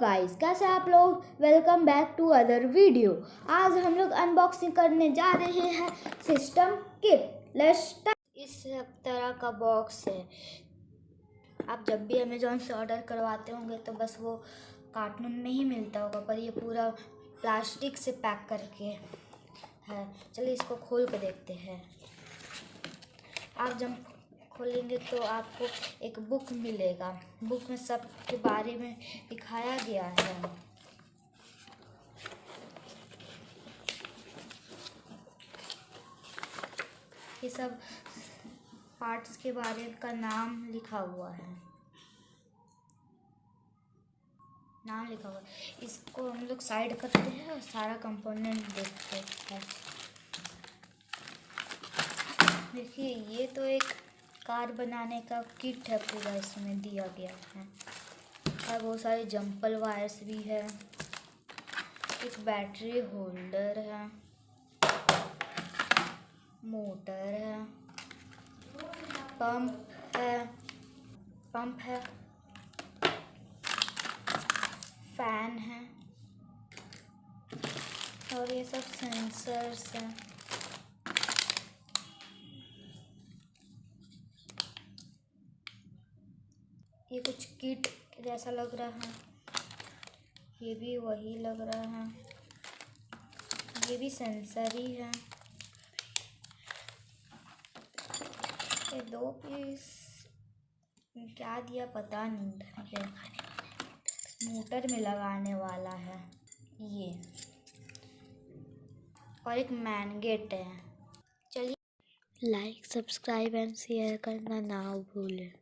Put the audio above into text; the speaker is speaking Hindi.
गाइस, कैसे आप लोग। Welcome back to other video. आज हम लोग अनबॉक्सिंग करने जा रहे हैं सिस्टम किट। Let's start. इस तरह का बॉक्स है। आप जब भी अमेज़ॉन से ऑर्डर करवाते होंगे तो बस वो कार्टून में ही मिलता होगा, पर ये पूरा प्लास्टिक से पैक करके है। चलिए इसको खोल के देखते हैं। आप जब खोलेंगे तो आपको एक बुक मिलेगा। बुक में सब के बारे में दिखाया गया है। ये सब पार्ट्स के बारे का नाम लिखा हुआ है। इसको हम लोग साइड करते हैं और सारा कंपोनेंट देखते हैं। देखिए, ये तो एक कार बनाने का किट है, पूरा इसमें दिया गया है। और बहुत सारे जंपल वायर्स भी है। एक बैटरी होल्डर है, मोटर है, पंप है, फैन है और ये सब सेंसर्स हैं। ये कुछ किट जैसा लग रहा है। ये भी वही लग रहा है। ये भी सेंसर ही है। ये 2 पीस क्या दिया पता नहीं। मोटर में लगाने वाला है ये, और एक मैग्नेट है। चलिए, लाइक, सब्सक्राइब एंड शेयर करना ना भूलें।